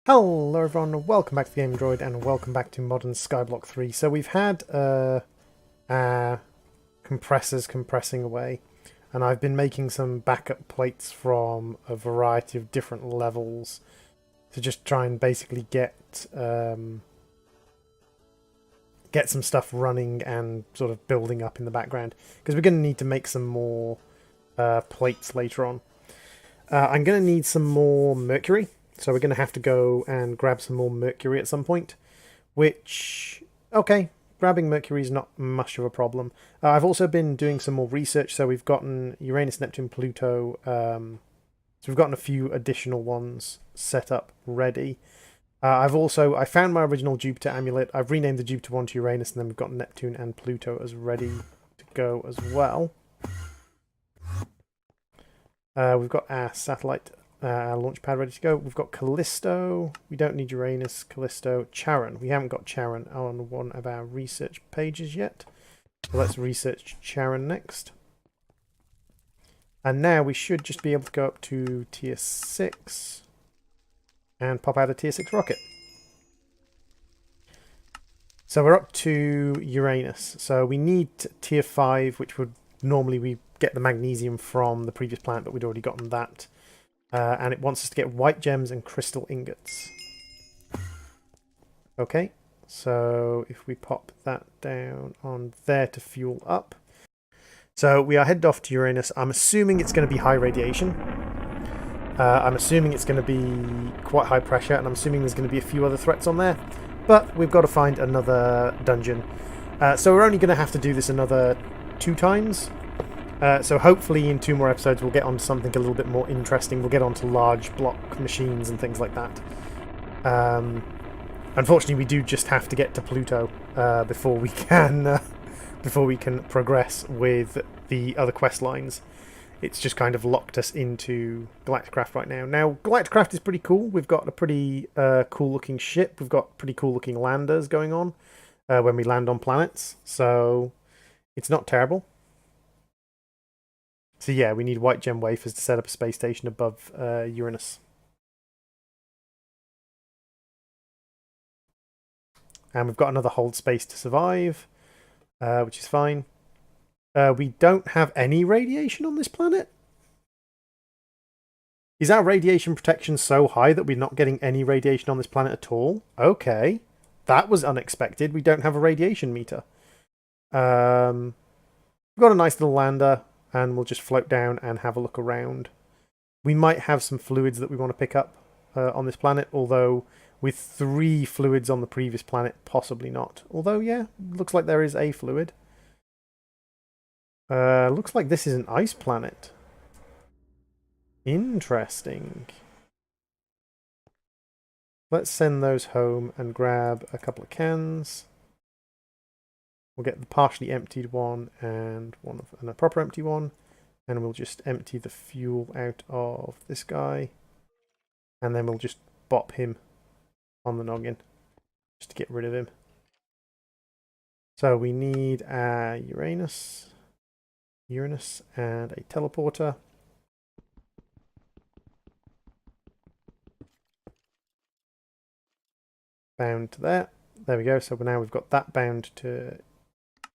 Hello everyone, welcome back to the Game Droid and welcome back to modern Skyblock 3. So we've had our compressors compressing away, and I've been making some backup plates from a variety of different levels to just try and basically get some stuff running and sort of building up in the background, because we're going to need to make some more plates later on. I'm going to need some more mercury. So we're going to have to go and grab some more mercury at some point, which, okay, grabbing mercury is not much of a problem. I've also been doing some more research, so we've gotten Uranus, Neptune, Pluto, so we've gotten a few additional ones set up ready. I found my original Jupiter amulet. I've renamed the Jupiter one to Uranus, and then we've got Neptune and Pluto as ready to go as well. We've got our satellite launch pad ready to go. We've got Callisto. We don't need Uranus, Callisto, Charon. We haven't got Charon on one of our research pages yet. So let's research Charon next. And now we should just be able to go up to tier 6 and pop out a tier 6 rocket. So we're up to Uranus. So we need tier 5, which would normally we get the magnesium from the previous planet, but we'd already gotten that. And it wants us to get white gems and crystal ingots. Okay, so if we pop that down on there to fuel up. So we are headed off to Uranus. I'm assuming it's going to be high radiation. I'm assuming it's going to be quite high pressure, and I'm assuming there's going to be a few other threats on there. But we've got to find another dungeon. So we're only going to have to do this another 2 times. So hopefully in 2 more episodes we'll get on to something a little bit more interesting. We'll get on to large block machines and things like that. Unfortunately, we do just have to get to Pluto before we can progress with the other quest lines. It's just kind of locked us into Galacticraft right now. Now, Galacticraft is pretty cool. We've got a pretty cool-looking ship. We've got pretty cool-looking landers going on when we land on planets. So it's not terrible. So yeah, we need white gem wafers to set up a space station above Uranus. And we've got another hold space to survive, which is fine. We don't have any radiation on this planet? Is our radiation protection so high that we're not getting any radiation on this planet at all? Okay. That was unexpected. We don't have a radiation meter. We've got a nice little lander, and we'll just float down and have a look around. We might have some fluids that we want to pick up on this planet, although with 3 fluids on the previous planet, possibly not. Although, yeah, looks like there is a fluid. Looks like this is an ice planet. Interesting. Let's send those home and grab a couple of cans. We'll get the partially emptied one and a proper empty one, and we'll just empty the fuel out of this guy, and then we'll just bop him on the noggin just to get rid of him. So we need a Uranus and a teleporter. Bound to there. There we go. So now we've got that bound to...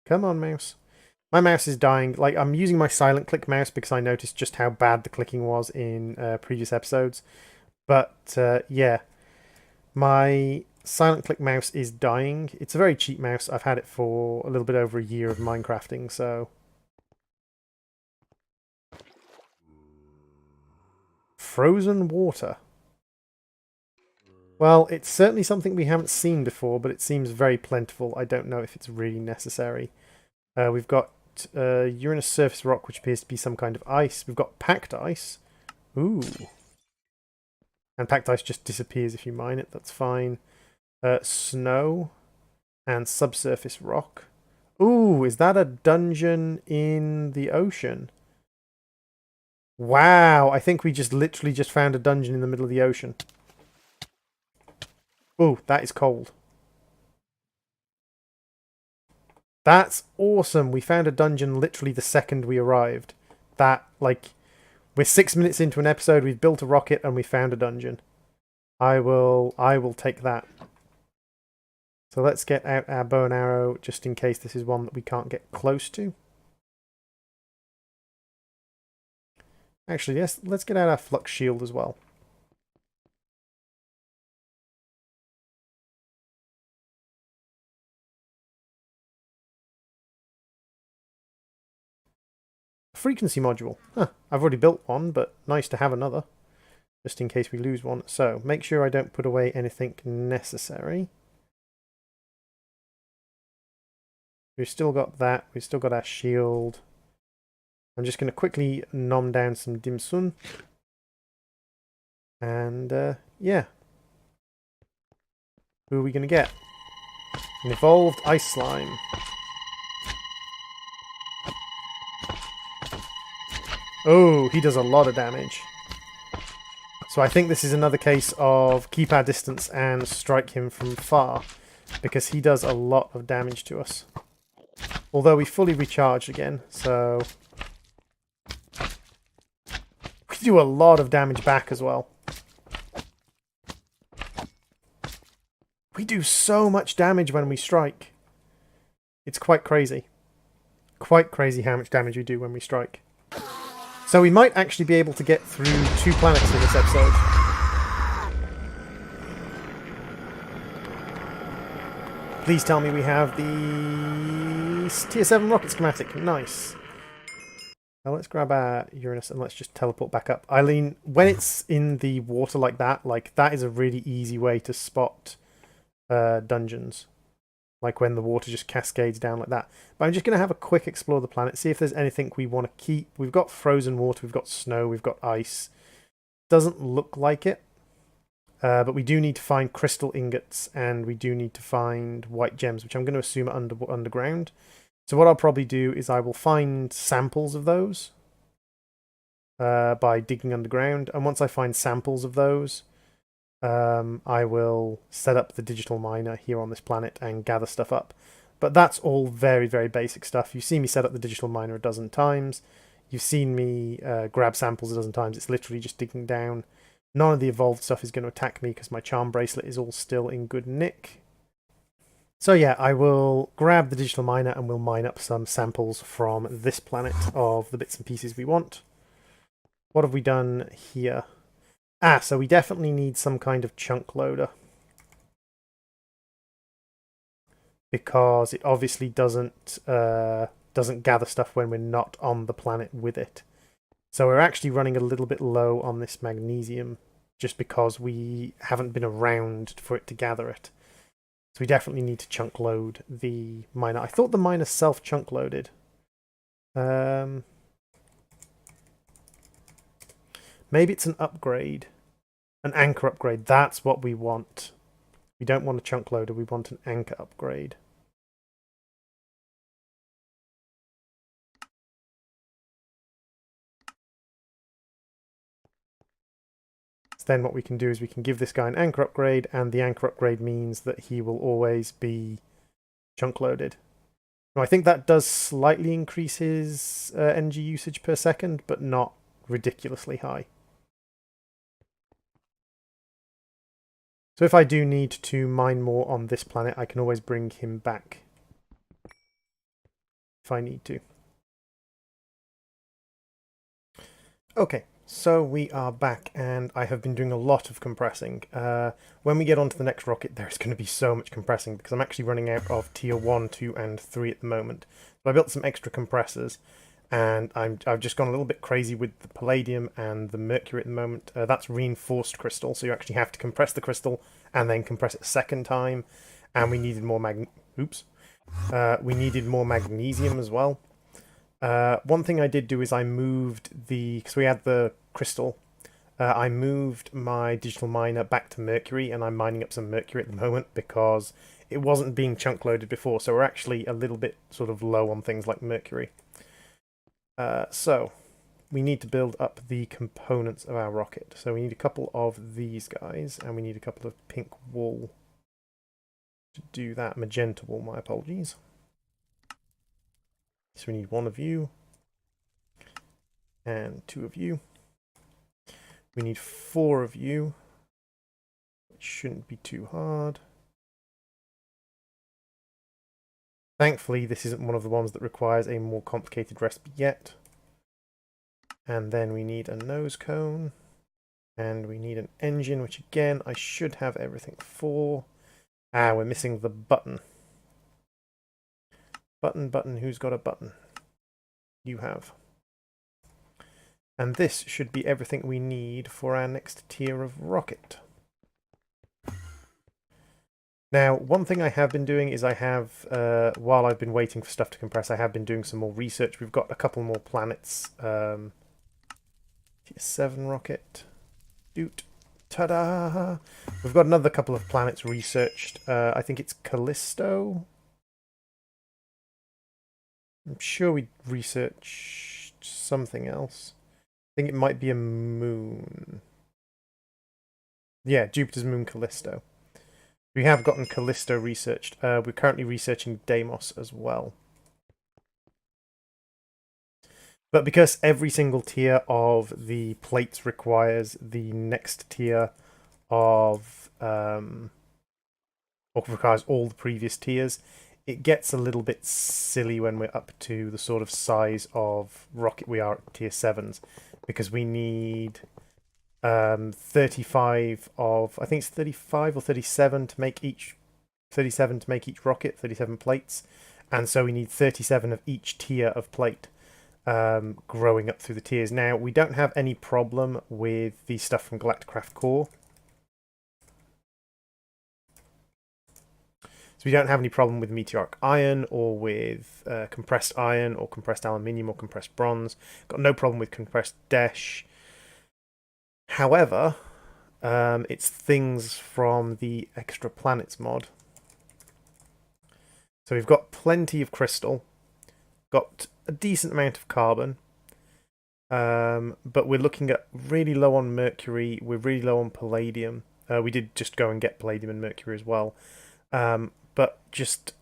Come on, mouse. My mouse is dying. Like, I'm using my silent click mouse because I noticed just how bad the clicking was in previous episodes. But, yeah. My silent click mouse is dying. It's a very cheap mouse. I've had it for a little bit over a year of Minecrafting, so... Frozen water. Well, it's certainly something we haven't seen before, but it seems very plentiful. I don't know if it's really necessary. We've got Uranus surface rock, which appears to be some kind of ice. We've got packed ice. Ooh. And packed ice just disappears if you mine it. That's fine. Snow and subsurface rock. Ooh, is that a dungeon in the ocean? Wow, I think we just literally just found a dungeon in the middle of the ocean. Oh, that is cold. That's awesome. We found a dungeon literally the second we arrived. That, like, we're 6 minutes into an episode, we've built a rocket, and we found a dungeon. I will take that. So let's get out our bow and arrow just in case this is one that we can't get close to. Actually, yes, let's get out our flux shield as well. Frequency module. Huh, I've already built one, but nice to have another. Just in case we lose one. So, make sure I don't put away anything necessary. We've still got that. We've still got our shield. I'm just going to quickly nom down some dim sum. And, yeah. Who are we going to get? An evolved ice slime. Oh, he does a lot of damage. So I think this is another case of keep our distance and strike him from far, because he does a lot of damage to us. Although we fully recharged again, so we do a lot of damage back as well. We do so much damage when we strike. It's quite crazy. Quite crazy how much damage we do when we strike. So we might actually be able to get through 2 planets in this episode. Please tell me we have the tier 7 rocket schematic. Nice. Now let's grab our Uranus and let's just teleport back up. Eileen, when it's in the water like that is a really easy way to spot dungeons. Like when the water just cascades down like that. But I'm just going to have a quick explore the planet, see if there's anything we want to keep. We've got frozen water, we've got snow, we've got ice. Doesn't look like it. But we do need to find crystal ingots, and we do need to find white gems, which I'm going to assume are underground. So what I'll probably do is I will find samples of those by digging underground. And once I find samples of those, I will set up the digital miner here on this planet and gather stuff up. But that's all very, very basic stuff. You've seen me set up the digital miner a dozen times. You've seen me grab samples a dozen times. It's literally just digging down. None of the evolved stuff is going to attack me because my charm bracelet is all still in good nick. So yeah, I will grab the digital miner and we'll mine up some samples from this planet of the bits and pieces we want. What have we done here? So we definitely need some kind of chunk loader. Because it obviously doesn't gather stuff when we're not on the planet with it. So we're actually running a little bit low on this magnesium just because we haven't been around for it to gather it. So we definitely need to chunk load the miner. I thought the miner self-chunk loaded. Maybe it's an upgrade. An anchor upgrade. That's what we want. We don't want a chunk loader. We want an anchor upgrade. So then what we can do is we can give this guy an anchor upgrade, and the anchor upgrade means that he will always be chunk loaded. Now, I think that does slightly increase his energy usage per second, but not ridiculously high. So if I do need to mine more on this planet, I can always bring him back if I need to. Okay, so we are back, and I have been doing a lot of compressing. When we get onto the next rocket, there's going to be so much compressing, because I'm actually running out of tier 1, 2, and 3 at the moment. So I built some extra compressors, and I've just gone a little bit crazy with the palladium and the mercury at the moment. That's reinforced crystal, so you actually have to compress the crystal and then compress it a second time. And we needed more we needed more magnesium as well. One thing I did do is I moved because we had the crystal, I moved my digital miner back to mercury, and I'm mining up some mercury at the moment because it wasn't being chunk loaded before, so we're actually a little bit sort of low on things like mercury. So we need to build up the components of our rocket. So we need a couple of these guys, and we need a couple of pink wool to do that. Magenta wool, my apologies. So we need 1 of you and 2 of you. We need 4 of you It shouldn't be too hard. Thankfully, this isn't one of the ones that requires a more complicated recipe yet. And then we need a nose cone. And we need an engine, which again, I should have everything for. Ah, we're missing the button. Button, who's got a button? You have. And this should be everything we need for our next tier of rocket. Now, one thing I have been doing is I have, while I've been waiting for stuff to compress, I have been doing some more research. We've got a couple more planets. Tier 7 rocket. Doot. Ta-da! We've got another couple of planets researched. I think it's Callisto. I'm sure we researched something else. I think it might be a moon. Yeah, Jupiter's moon Callisto. We have gotten Callisto researched. We're currently researching Deimos as well. But because every single tier of the plates requires the next tier of, or requires all the previous tiers, it gets a little bit silly when we're up to the sort of size of rocket we are at tier 7s, because we need 35 of, I think it's 35 or 37 to make each, 37 to make each rocket, 37 plates, and so we need 37 of each tier of plate. Growing up through the tiers. Now, we don't have any problem with the stuff from Galacticraft Core. So we don't have any problem with meteoric iron or with compressed iron or compressed aluminium or compressed bronze. Got no problem with compressed desh. However, it's things from the Extra Planets mod. So we've got plenty of crystal. Got a decent amount of carbon, but we're looking at really low on mercury. We're really low on palladium. We did just go and get palladium and mercury as well, but just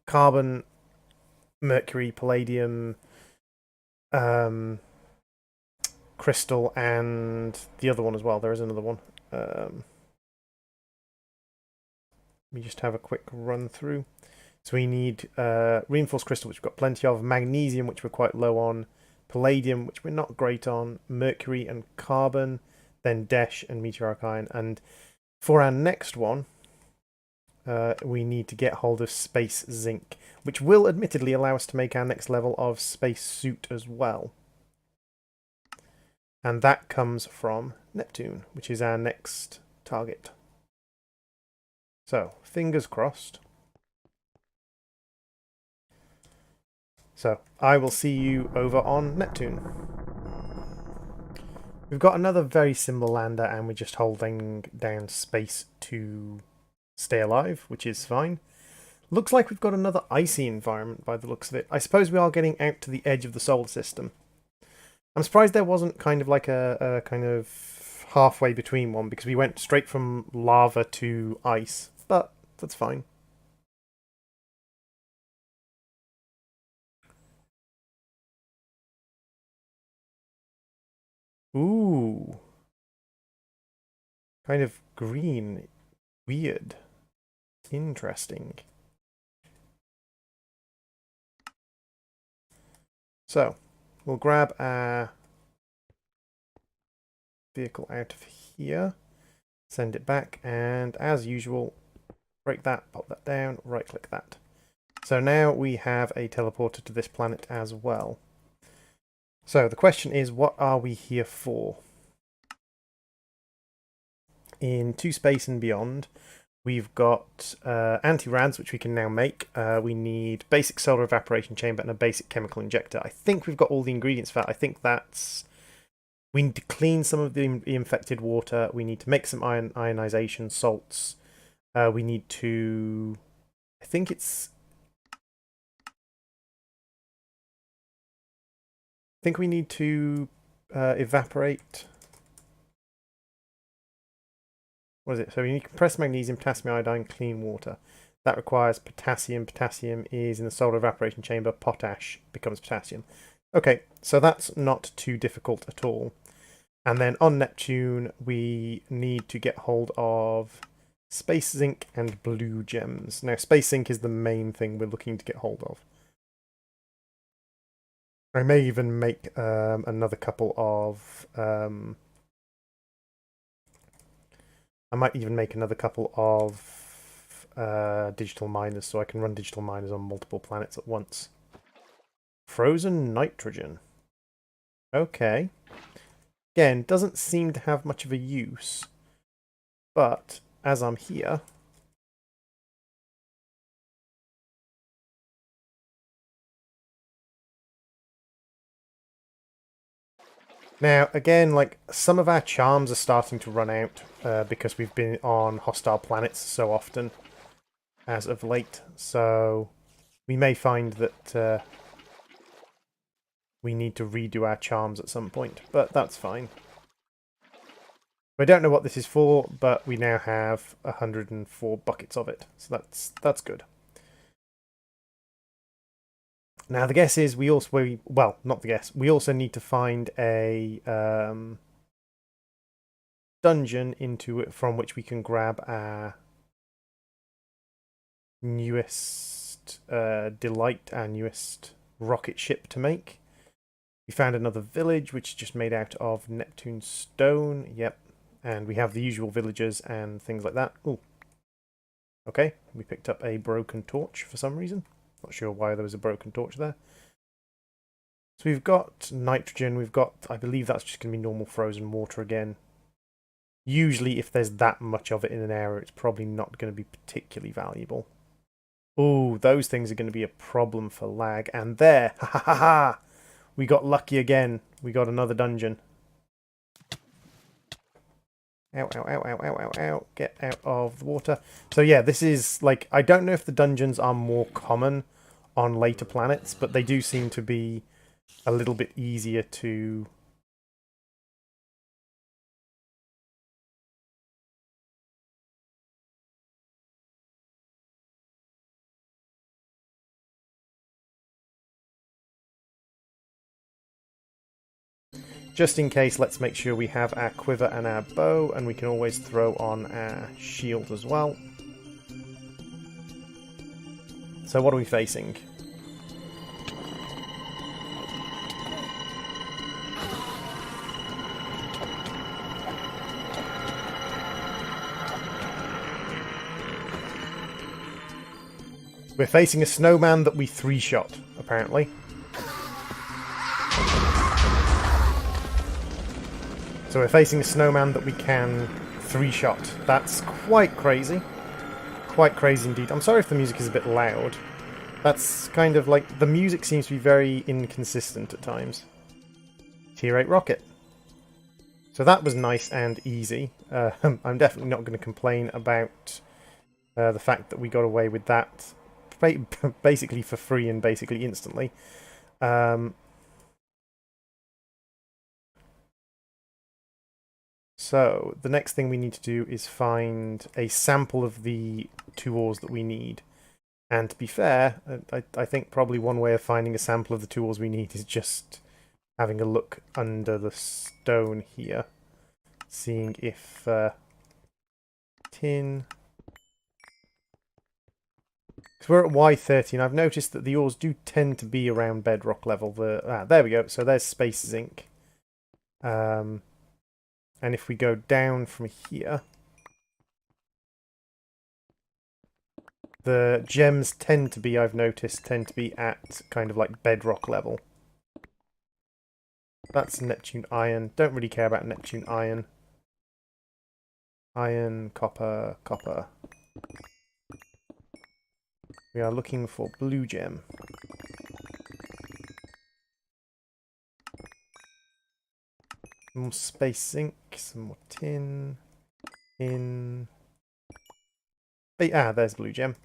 carbon, mercury, palladium, crystal, and the other one as well. There is another one. Let me just have a quick run through. So we need reinforced crystal, which we've got plenty of, magnesium, which we're quite low on, palladium, which we're not great on, mercury and carbon, then desh and meteoric iron. And for our next one, we need to get hold of space zinc, which will admittedly allow us to make our next level of space suit as well. And that comes from Neptune, which is our next target. So, fingers crossed. So, I will see you over on Neptune. We've got another very similar lander, and we're just holding down space to stay alive, which is fine. Looks like we've got another icy environment by the looks of it. I suppose we are getting out to the edge of the solar system. I'm surprised there wasn't kind of like a kind of halfway between one, because we went straight from lava to ice, but that's fine. Ooh. Kind of green. Weird. Interesting. So, we'll grab our vehicle out of here, send it back, and as usual, break that, pop that down, right-click that. So now we have a teleporter to this planet as well. So the question is, what are we here for? In To Space and Beyond, we've got anti-rads, which we can now make. We need basic solar evaporation chamber and a basic chemical injector. I think we've got all the ingredients for that. I think that's... We need to clean some of the infected water. We need to make some ionization salts. We need to... I think it's... I think we need to evaporate... What is it? So we need compressed magnesium, potassium iodine, clean water. That requires potassium. Potassium is in the solar evaporation chamber. Potash becomes potassium. Okay, so that's not too difficult at all. And then on Neptune, we need to get hold of Space zinc and blue gems. Now, space zinc is the main thing we're looking to get hold of. I may even make another couple of... I might even make another couple of digital miners so I can run digital miners on multiple planets at once. Frozen nitrogen. Okay. Again, doesn't seem to have much of a use. But, as I'm here... Now, again, like, some of our charms are starting to run out because we've been on hostile planets so often as of late. So, we may find that we need to redo our charms at some point, but that's fine. I don't know what this is for, but we now have 104 buckets of it, so that's good. Now the guess is we also well, not the guess. We also need to find a dungeon from which we can grab our newest delight, our newest rocket ship to make. We found another village which is just made out of Neptune stone. Yep, and we have the usual villagers and things like that. Ooh. Okay, we picked up a broken torch for some reason. Not sure why there was a broken torch there. So we've got nitrogen, we've got, I believe that's just going to be normal frozen water again. Usually if there's that much of it in an area, it's probably not going to be particularly valuable. Oh, those things are going to be a problem for lag. And there, ha ha ha ha, we got lucky again. We got another dungeon. Ow, ow, ow, ow, ow, ow, ow. Get out of the water. So yeah, this is, like, I don't know if the dungeons are more common on later planets, but they do seem to be a little bit easier to... Just in case, let's make sure we have our quiver and our bow, and we can always throw on our shield as well. So what are we facing? We're facing a snowman that we three-shot, apparently. So we're facing a snowman that we can three-shot. That's quite crazy. Quite crazy indeed. I'm sorry if the music is a bit loud. That's kind of like... The music seems to be very inconsistent at times. Tier 8 rocket. So that was nice and easy. I'm definitely not going to complain about the fact that we got away with that basically for free and basically instantly. So, the next thing we need to do is find a sample of the two ores that we need. And to be fair, I think probably one way of finding a sample of the two ores we need is just having a look under the stone here. Seeing if tin... Because we're at Y30 and I've noticed that the ores do tend to be around bedrock level. There we go. So there's space zinc. And if we go down from here, the gems tend to be, I've noticed, tend to be at kind of like bedrock level. That's Neptune iron. Don't really care about Neptune iron. Iron, copper, copper. We are looking for blue gem. Some more space zinc, some more tin. There's blue gem.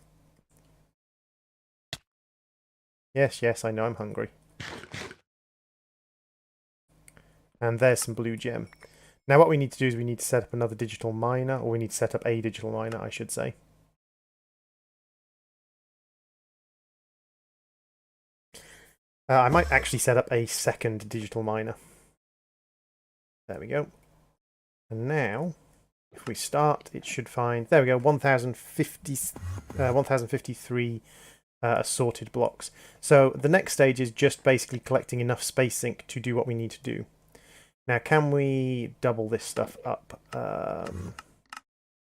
Yes, yes, I know I'm hungry. And there's some blue gem. Now what we need to do is we need to set up another digital miner, or we need to set up a digital miner, I should say. I might actually set up a second digital miner. There we go. And now, If we start, it should find, there we go, 1053 assorted blocks. So the next stage is just basically collecting enough space sync to do what we need to do. Now, can we double this stuff up?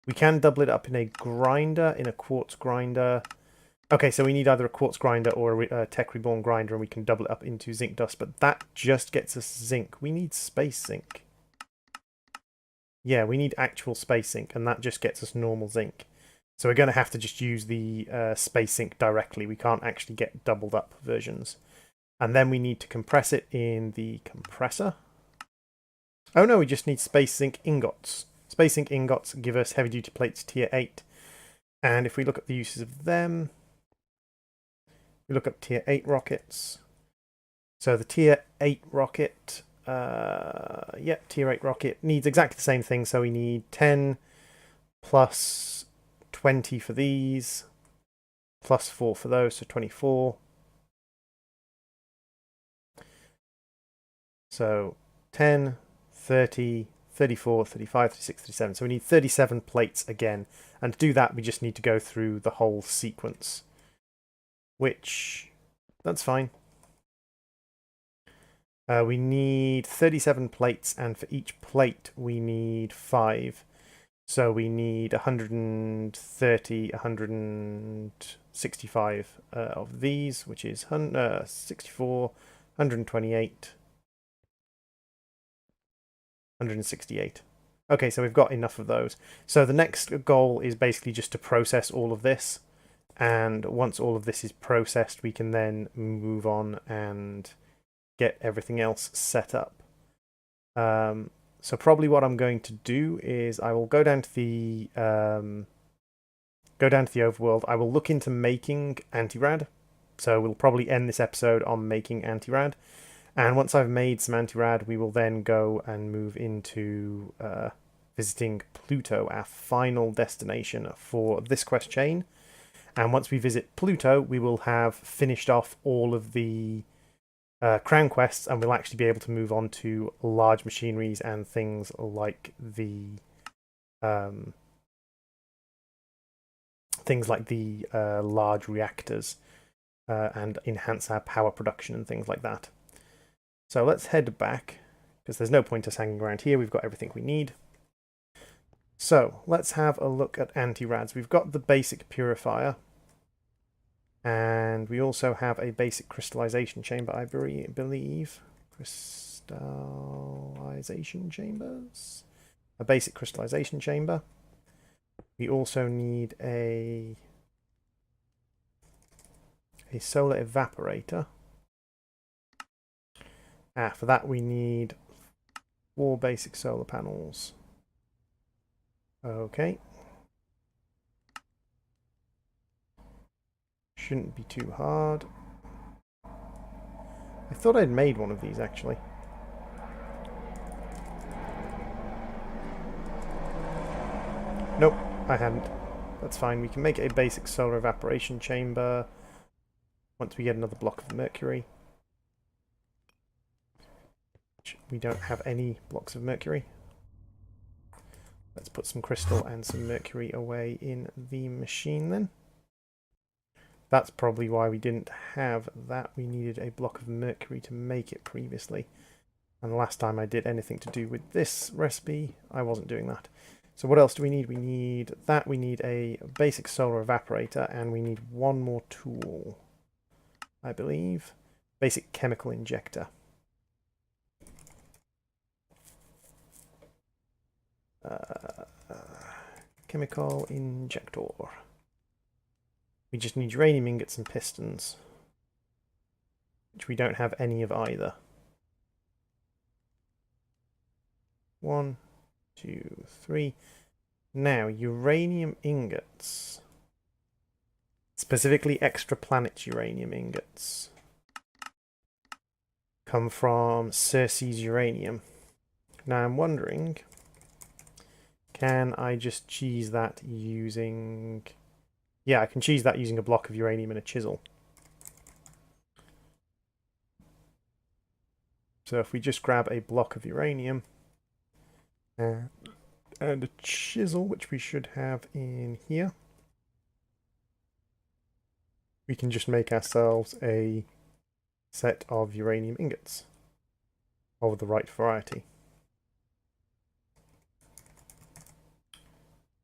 We can double it up in a grinder, in a quartz grinder. Okay, so we need either a quartz grinder or a Tech Reborn grinder, and we can double it up into zinc dust, but that just gets us zinc. We need space sync. Yeah, we need actual space sync, and that just gets us normal zinc. So we're going to have to just use the space sync directly. We can't actually get doubled up versions. And then we need to compress it in the compressor. Oh no, we just need space sync ingots. Space sync ingots give us heavy duty plates tier 8. And if we look at the uses of them, we look up tier 8 rockets. So the tier 8 rocket, tier 8 rocket needs exactly the same thing. So we need 10 plus 20 for these, plus 4 for those, so 24. So 10, 30, 34, 35, 36, 37. So we need 37 plates again. And to do that, we just need to go through the whole sequence, which, that's fine. We need 37 plates, and for each plate, we need 5. So we need 130, 165 of these, which is 64, 128, 168. Okay, so we've got enough of those. So the next goal is basically just to process all of this. And once all of this is processed, we can then move on and get everything else set up. So probably what I'm going to do is I will go down to the overworld. I will look into making anti-rad. So we'll probably end this episode on making anti-rad. And once I've made some anti-rad, we will then go and move into visiting Pluto, our final destination for this quest chain. And once we visit Pluto, we will have finished off all of the crown quests, and we'll actually be able to move on to large machineries and things like the large reactors and enhance our power production and things like that. So let's head back, because there's no point us hanging around here. We've got everything we need. So let's have a look at anti-rads. We've got the basic purifier, and we also have a basic crystallization chamber, I believe. Crystallization chambers? A basic crystallization chamber. We also need a solar evaporator. For that we need 4 basic solar panels. Okay. Shouldn't be too hard. I thought I'd made one of these actually. Nope, I hadn't. That's fine. We can make a basic solar evaporation chamber once we get another block of mercury. We don't have any blocks of mercury. Let's put some crystal and some mercury away in the machine then. That's probably why we didn't have that. We needed a block of mercury to make it previously. And the last time I did anything to do with this recipe, I wasn't doing that. So what else do we need? We need that. We need a basic solar evaporator, and we need one more tool, I believe. Basic chemical injector. Chemical injector. We just need uranium ingots and pistons, which we don't have any of either. 1, 2, 3. Now, uranium ingots, specifically extraplanet uranium ingots, come from Ceres uranium. Now I'm wondering, can I just cheese that using... Yeah, I can cheese that using a block of uranium and a chisel. So if we just grab a block of uranium, And a chisel, which we should have in here. We can just make ourselves a set of uranium ingots of the right variety.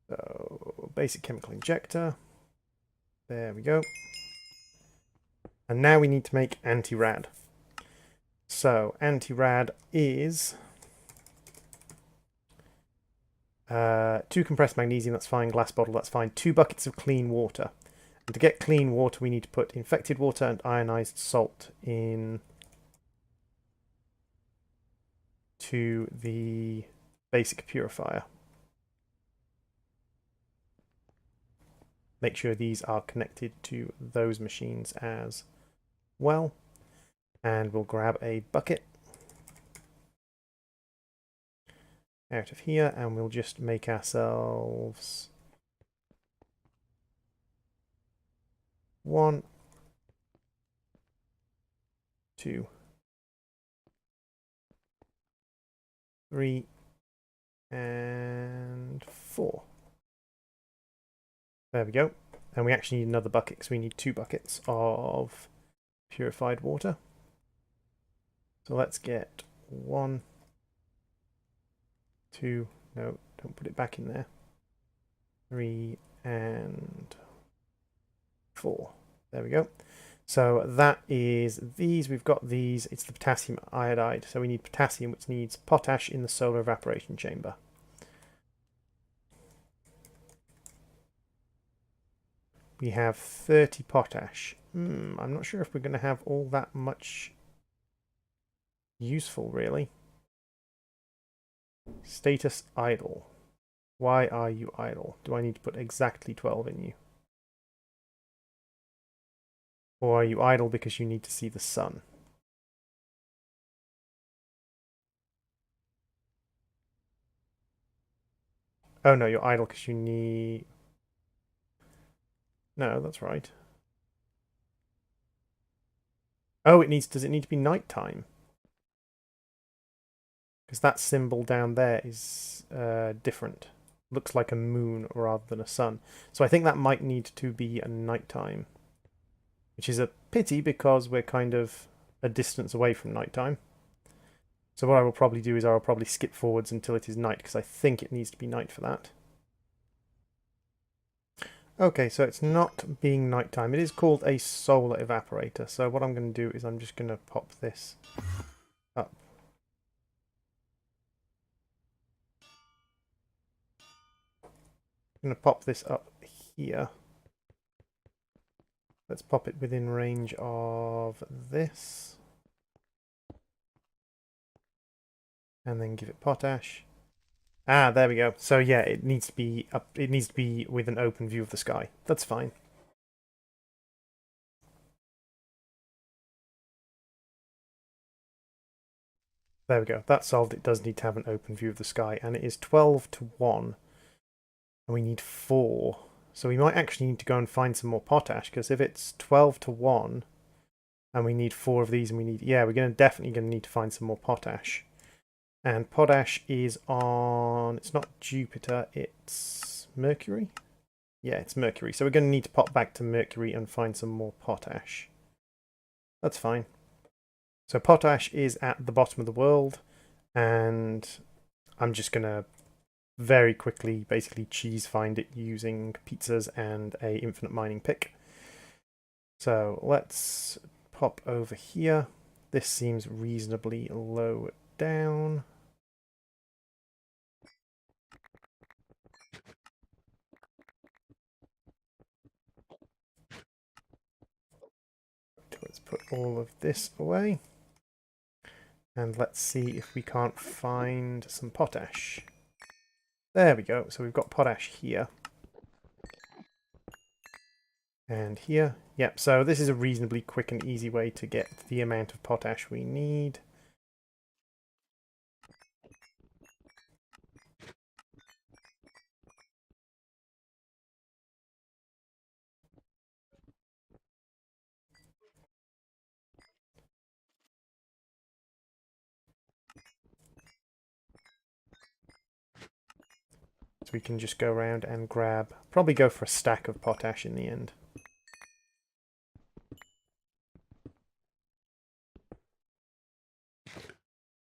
So, basic chemical injector. There we go. And now we need to make anti-rad. So, anti-rad is 2 compressed magnesium, that's fine. Glass bottle, that's fine. 2 buckets of clean water. And to get clean water, we need to put infected water and ionized salt in to the basic purifier. Make sure these are connected to those machines as well. And we'll grab a bucket out of here and we'll just make ourselves 1, 2, 3, and 4. There we go. And we actually need another bucket because we need 2 buckets of purified water. So let's get 1, 2, no, don't put it back in there. 3 and 4. There we go. So that is these. We've got these. It's the potassium iodide. So we need potassium, which needs potash in the solar evaporation chamber. We have 30 potash. I'm not sure if we're going to have all that much useful, really. Status idle. Why are you idle? Do I need to put exactly 12 in you? Or are you idle because you need to see the sun? Oh no, you're idle because you need... No, that's right. Oh, does it need to be nighttime? Because that symbol down there is different. Looks like a moon rather than a sun. So I think that might need to be a nighttime. Which is a pity because we're kind of a distance away from nighttime. So what I will probably do is I will probably skip forwards until it is night because I think it needs to be night for that. Okay, so it's not being nighttime. It is called a solar evaporator. So what I'm going to do is I'm just going to pop this up. I'm going to pop this up here. Let's pop it within range of this. And then give it potash. Ah, there we go. So yeah, it needs to be up. It needs to be with an open view of the sky. That's fine. There we go. That's solved. It does need to have an open view of the sky, and it is 12 to 1. And we need 4. So we might actually need to go and find some more potash, because if it's 12 to 1, and we need 4 of these, and we need... Yeah, we're definitely going to need to find some more potash. And potash is on... It's not Jupiter, it's Mercury? Yeah, it's Mercury. So we're going to need to pop back to Mercury and find some more potash. That's fine. So potash is at the bottom of the world, and I'm just going to very quickly basically cheese find it using pizzas and a infinite mining pick. So let's pop over here. This seems reasonably low down. Let's put all of this away. And let's see if we can't find some potash. There we go. So we've got potash here. And here. Yep, so this is a reasonably quick and easy way to get the amount of potash we need. So we can just go around and grab, probably go for a stack of potash in the end.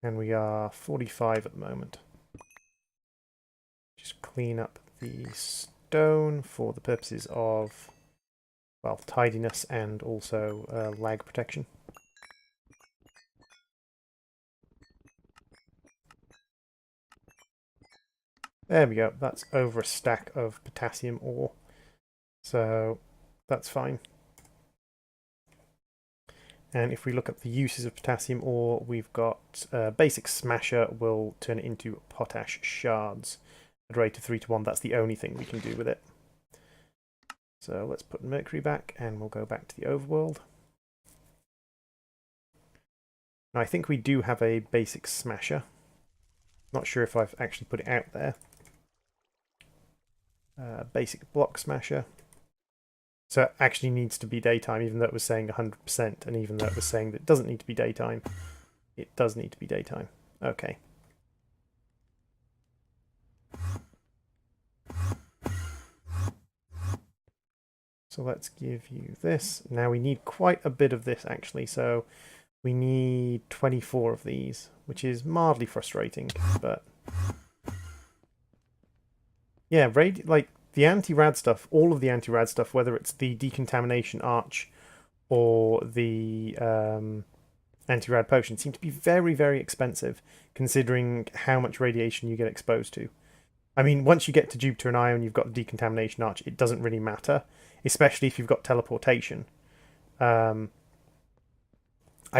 And we are 45 at the moment. Just clean up the stone for the purposes of, well, tidiness and also lag protection. There we go, that's over a stack of potassium ore. So that's fine. And if we look up the uses of potassium ore, we've got basic smasher will turn it into potash shards at a rate of 3:1. That's the only thing we can do with it. So let's put mercury back and we'll go back to the overworld. Now I think we do have a basic smasher. Not sure if I've actually put it out there. Basic block smasher. So it actually needs to be daytime, even though it was saying 100%, and even though it was saying that it doesn't need to be daytime, it does need to be daytime. Okay. So let's give you this. Now we need quite a bit of this, actually, so we need 24 of these, which is mildly frustrating, but... yeah, like, the anti-rad stuff, all of the anti-rad stuff, whether it's the decontamination arch or the anti-rad potion, seem to be very, very expensive, considering how much radiation you get exposed to. I mean, once you get to Jupiter and Io and you've got the decontamination arch, it doesn't really matter, especially if you've got teleportation. I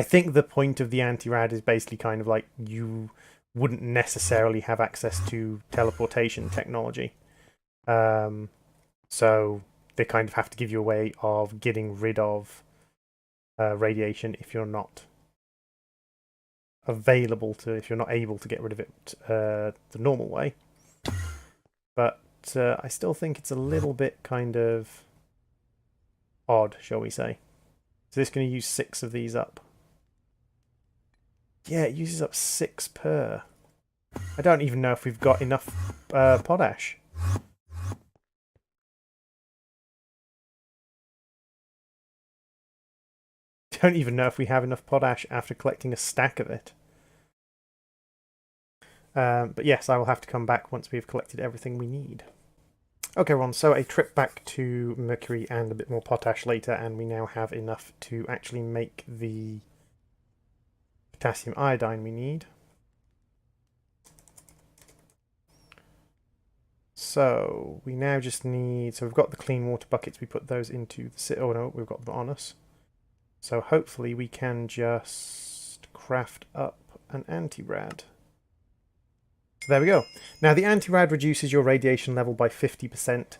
think the point of the anti-rad is basically kind of like you wouldn't necessarily have access to teleportation technology. So they kind of have to give you a way of getting rid of radiation if you're not if you're not able to get rid of it the normal way. But I still think it's a little bit kind of odd, shall we say. So this is going to use 6 of these up. Yeah, it uses up 6 per. I don't even know if we've got enough potash. Don't even know if we have enough potash after collecting a stack of it. But yes, I will have to come back once we've collected everything we need. Okay, everyone, so a trip back to mercury and a bit more potash later, and we now have enough to actually make the potassium iodine we need. So we now just need, so we've got the clean water buckets, we put those into the, oh no, we've got them on us. So hopefully we can just craft up an anti-rad. So there we go. Now the anti-rad reduces your radiation level by 50%.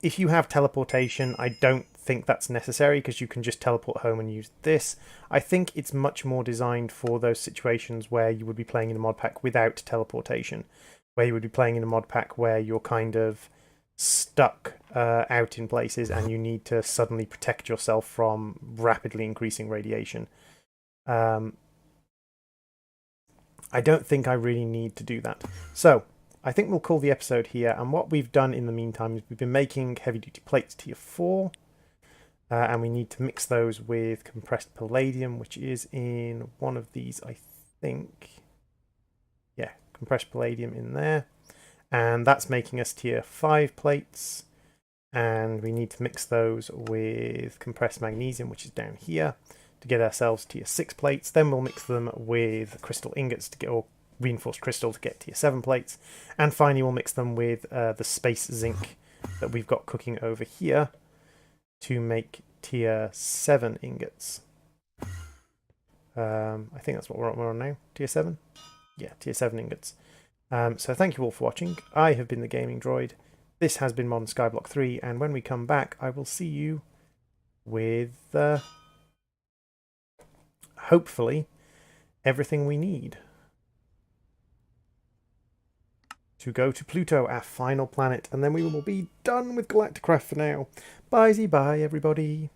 If you have teleportation, I don't think that's necessary because you can just teleport home and use this. I think it's much more designed for those situations where you would be playing in a mod pack without teleportation, where you would be playing in a mod pack where you're kind of stuck out in places and you need to suddenly protect yourself from rapidly increasing radiation. I don't think I really need to do that. So I think we'll call the episode here, and what we've done in the meantime is we've been making heavy duty plates tier 4, and we need to mix those with compressed palladium, which is in one of these, I think. Yeah, compressed palladium in there. And that's making us tier 5 plates, and we need to mix those with compressed magnesium, which is down here, to get ourselves tier 6 plates. Then we'll mix them with crystal ingots to get, or reinforced crystal to get tier 7 plates, and finally we'll mix them with the space zinc that we've got cooking over here to make tier 7 ingots. I think that's what we're on now, tier 7? Yeah, tier 7 ingots. So thank you all for watching. I have been the Gaming Droid. This has been Modern Skyblock 3, and when we come back, I will see you with, hopefully, everything we need to go to Pluto, our final planet, and then we will be done with Galacticraft for now. Bye-bye, everybody.